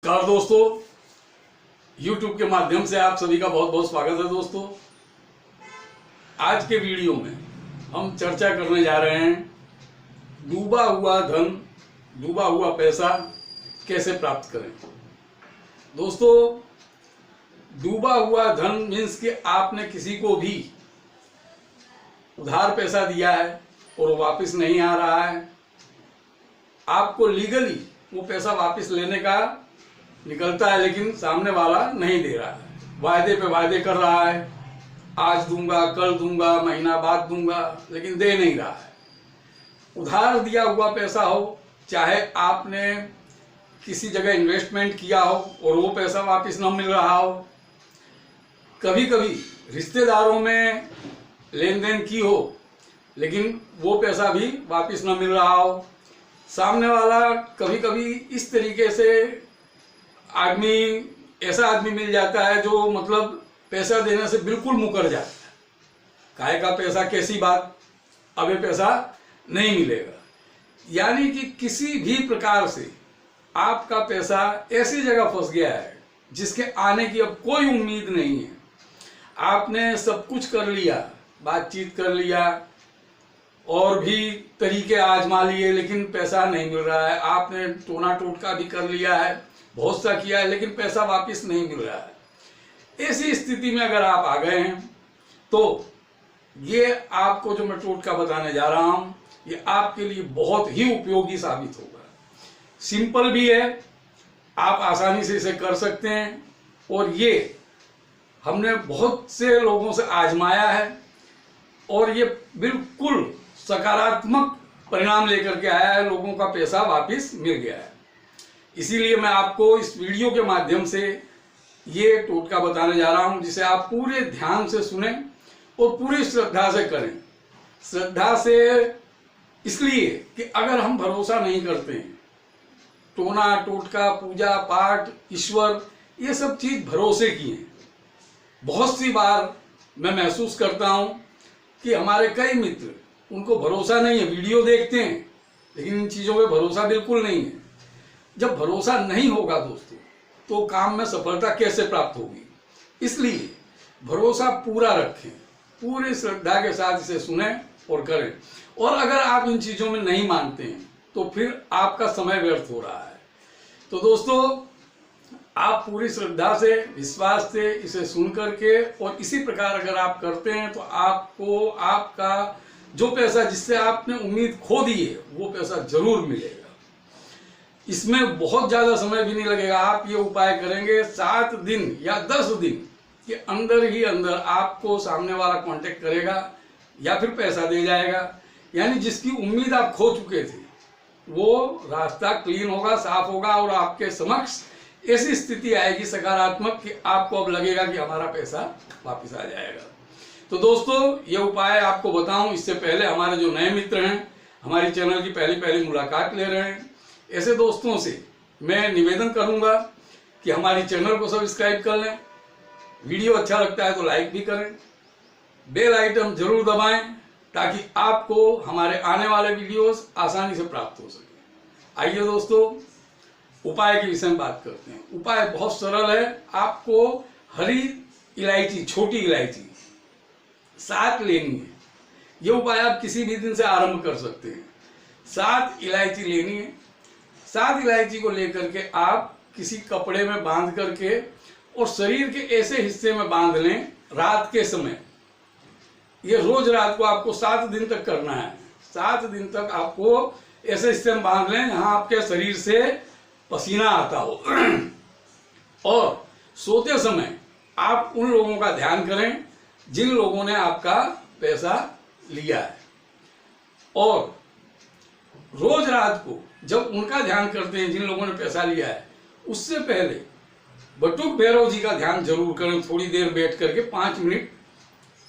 नमस्कार दोस्तों, YouTube के माध्यम से आप सभी का बहुत बहुत स्वागत है। दोस्तों, आज के वीडियो में हम चर्चा करने जा रहे हैं डूबा हुआ धन, डूबा हुआ पैसा कैसे प्राप्त करें। दोस्तों, डूबा हुआ धन मीन्स कि आपने किसी को भी उधार पैसा दिया है और वो वापस नहीं आ रहा है, आपको लीगली वो पैसा वापस लेने का निकलता है, लेकिन सामने वाला नहीं दे रहा है, वायदे पे वायदे कर रहा है, आज दूंगा, कल दूंगा, महीना बाद दूंगा, लेकिन दे नहीं रहा है। उधार दिया हुआ पैसा हो, चाहे आपने किसी जगह इन्वेस्टमेंट किया हो और वो पैसा वापस न मिल रहा हो, कभी कभी रिश्तेदारों में लेन देन की हो लेकिन वो पैसा भी वापस न मिल रहा हो, सामने वाला कभी कभी इस तरीके से ऐसा आदमी मिल जाता है जो मतलब पैसा देने से बिल्कुल मुकर जाता है। काहे का पैसा, कैसी बात, अब ये पैसा नहीं मिलेगा। यानी कि किसी भी प्रकार से आपका पैसा ऐसी जगह फंस गया है जिसके आने की अब कोई उम्मीद नहीं है। आपने सब कुछ कर लिया, बातचीत कर लिया और भी तरीके आजमा लिए, लेकिन पैसा नहीं मिल रहा है। आपने टोना टोटका भी कर लिया है, बहुत सा किया है, लेकिन पैसा वापस नहीं मिल रहा है। ऐसी स्थिति में अगर आप आ गए हैं तो ये आपको जो मैं टोटका बताने जा रहा हूं, ये आपके लिए बहुत ही उपयोगी साबित होगा। सिंपल भी है, आप आसानी से इसे कर सकते हैं और ये हमने बहुत से लोगों से आजमाया है और ये बिल्कुल सकारात्मक परिणाम लेकर के आया है, लोगों का पैसा वापस मिल गया है। इसीलिए मैं आपको इस वीडियो के माध्यम से ये टोटका बताने जा रहा हूं, जिसे आप पूरे ध्यान से सुने और पूरी श्रद्धा से करें। श्रद्धा से इसलिए कि अगर हम भरोसा नहीं करते हैं, टोना टोटका, पूजा पाठ, ईश्वर, ये सब चीज भरोसे की हैं। बहुत सी बार मैं महसूस करता हूं कि हमारे कई मित्र, उनको भरोसा नहीं है, वीडियो देखते हैं लेकिन इन चीजों पे भरोसा बिल्कुल नहीं है। जब भरोसा नहीं होगा दोस्तों, तो काम में सफलता कैसे प्राप्त होगी। इसलिए भरोसा पूरा रखें, पूरी श्रद्धा के साथ इसे सुने और करें। और अगर आप इन चीजों में नहीं मानते हैं तो फिर आपका समय व्यर्थ हो रहा है। तो दोस्तों, आप पूरी श्रद्धा से, विश्वास से इसे सुन करके और इसी प्रकार अगर आप करते हैं तो आपको आपका जो पैसा, जिससे आपने उम्मीद खो दी है, वो पैसा जरूर मिलेगा। इसमें बहुत ज्यादा समय भी नहीं लगेगा। आप ये उपाय करेंगे 7 दिन या 10 दिन के अंदर ही अंदर आपको सामने वाला कांटेक्ट करेगा या फिर पैसा दे जाएगा। यानी जिसकी उम्मीद आप खो चुके थे, वो रास्ता क्लीन होगा, साफ होगा और आपके समक्ष ऐसी स्थिति आएगी सकारात्मक कि आपको अब लगेगा कि हमारा पैसा वापस आ जाएगा। तो दोस्तों, ये उपाय आपको बताऊं इससे पहले हमारे जो नए मित्र हैं, हमारी चैनल की पहली मुलाकात ले रहे हैं, ऐसे दोस्तों से मैं निवेदन करूंगा कि हमारी चैनल को सब्सक्राइब कर लें, वीडियो अच्छा लगता है तो लाइक भी करें, बेल आइटम जरूर दबाएं ताकि आपको हमारे आने वाले वीडियोस आसानी से प्राप्त हो सके। आइए दोस्तों, उपाय के विषय में बात करते हैं। उपाय बहुत सरल है। आपको हरी इलायची, छोटी इलायची 7 लेनी है। ये उपाय आप किसी भी दिन से आरंभ कर सकते हैं। 7 इलायची लेनी है। 7 इलायची को लेकर के आप किसी कपड़े में बांध करके और शरीर के ऐसे हिस्से में बांध लें रात के समय। ये रोज रात को आपको 7 दिन तक करना है। 7 दिन तक आपको ऐसे हिस्से में बांध लें जहां आपके शरीर से पसीना आता हो। और सोते समय आप उन लोगों का ध्यान करें जिन लोगों ने आपका पैसा लिया है, और रोज रात को जब उनका ध्यान करते हैं जिन लोगों ने पैसा लिया है, उससे पहले बटुक भैरव जी का ध्यान जरूर करें। थोड़ी देर बैठ करके 5 मिनट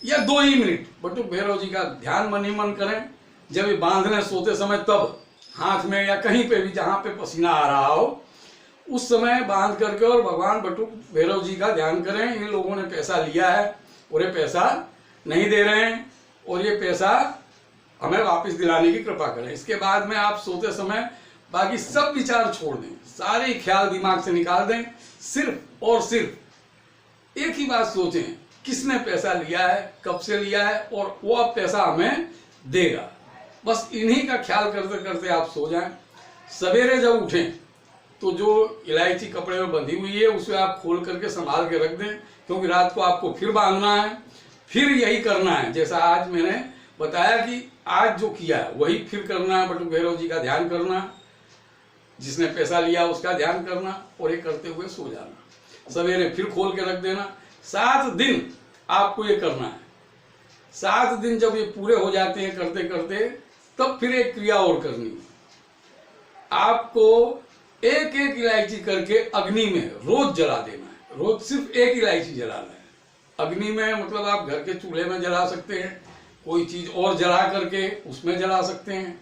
या 2 ही मिनट बटुक भैरव जी का ध्यान मन ही मन करें। जब ये बांध लें सोते समय, तब हाथ में या कहीं पे भी जहां पे पसीना आ रहा हो, उस समय बांध करके और भगवान बटुक भैरव जी का ध्यान करें। इन लोगों ने पैसा लिया है और ये पैसा नहीं दे रहे हैं और ये पैसा हमें वापस दिलाने की कृपा करें। इसके बाद में आप सोते समय बाकी सब विचार छोड़ दें, सारे ख्याल दिमाग से निकाल दें, सिर्फ और सिर्फ एक ही बात सोचें, किसने पैसा लिया है, कब से लिया है और वो अब पैसा हमें देगा। बस इन्हीं का ख्याल करते करते आप सो जाएं। सवेरे जब उठें तो जो इलायची कपड़े में बंधी हुई है उसे आप खोल करके संभाल के रख दें, क्योंकि रात को आपको फिर बांधना है, फिर यही करना है जैसा आज मैंने बताया कि आज जो किया है वही फिर करना है। बटू भैरव जी का ध्यान करना, जिसने पैसा लिया उसका ध्यान करना और ये करते हुए सो जाना। सवेरे फिर खोल के रख देना। 7 दिन आपको ये करना है। 7 दिन जब ये पूरे हो जाते हैं करते करते, तब फिर एक क्रिया और करनी है। आपको एक एक इलायची करके अग्नि में रोज जला देना है। रोज सिर्फ एक इलायची जलाना है अग्नि में। मतलब आप घर के चूल्हे में जला सकते हैं, कोई चीज और जला करके उसमें जला सकते हैं,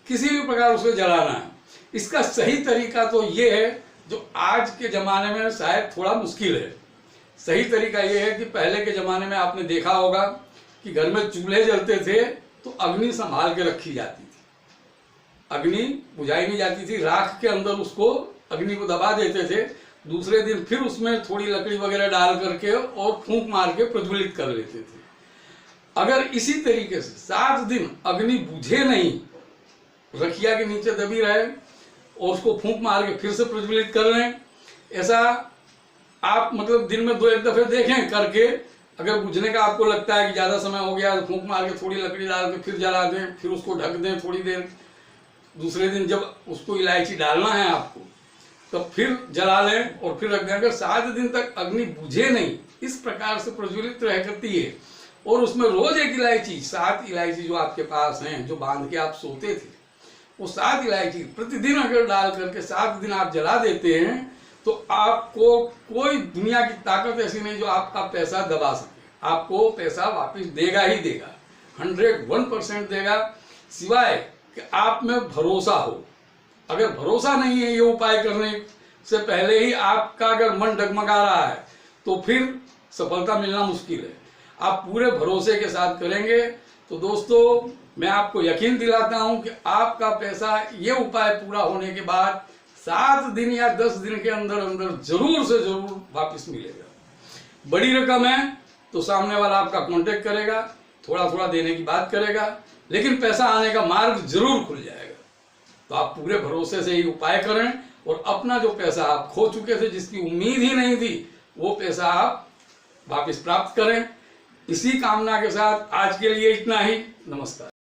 किसी भी प्रकार उसे जलाना है। इसका सही तरीका तो ये है, जो आज के जमाने में शायद थोड़ा मुश्किल है। सही तरीका ये है कि पहले के जमाने में आपने देखा होगा कि घर में चूल्हे जलते थे तो अग्नि संभाल के रखी जाती थी, अग्नि बुझाई नहीं जाती थी, राख के अंदर उसको अग्नि को दबा देते थे। दूसरे दिन फिर उसमें थोड़ी लकड़ी वगैरह डाल करके और फूंक मार के प्रज्वलित कर लेते थे। अगर इसी तरीके से 7 दिन अग्नि बुझे नहीं, रखिया के नीचे दबी रहे और उसको फूंक मार के फिर से प्रज्वलित कर लें, ऐसा आप मतलब दिन में 2-1 दफे देखें करके। अगर बुझने का आपको लगता है कि ज्यादा समय हो गया तो फूंक मार के थोड़ी लकड़ी डाल के फिर जला दें, फिर उसको ढक दें थोड़ी देर। दूसरे दिन जब उसको इलायची डालना है आपको तो फिर जला लें और फिर रख दें। अगर 7 दिन तक अग्नि बुझे नहीं, इस प्रकार से प्रज्वलित रह करती है और उसमें रोज एक इलायची, 7 इलायची जो आपके पास हैं, जो बांध के आप सोते थे, वो 7 इलायची प्रतिदिन अगर डाल करके 7 दिन आप जला देते हैं तो आपको कोई दुनिया की ताकत ऐसी नहीं जो आपका पैसा दबा सके। आपको पैसा वापस देगा ही देगा, 101% देगा, सिवाय कि आप में भरोसा हो। अगर भरोसा नहीं है ये उपाय करने से पहले ही आपका अगर मन डगमगा रहा है तो फिर सफलता मिलना मुश्किल है। आप पूरे भरोसे के साथ करेंगे तो दोस्तों मैं आपको यकीन दिलाता हूं कि आपका पैसा ये उपाय पूरा होने के बाद 7 दिन या 10 दिन के अंदर अंदर जरूर से जरूर वापस मिलेगा। बड़ी रकम है तो सामने वाला आपका कांटेक्ट करेगा, थोड़ा थोड़ा देने की बात करेगा, लेकिन पैसा आने का मार्ग जरूर खुल जाएगा। तो आप पूरे भरोसे से ही उपाय करें और अपना जो पैसा आप खो चुके थे, जिसकी उम्मीद ही नहीं थी, वो पैसा आप वापस प्राप्त करें। इसी कामना के साथ आज के लिए इतना ही। नमस्कार।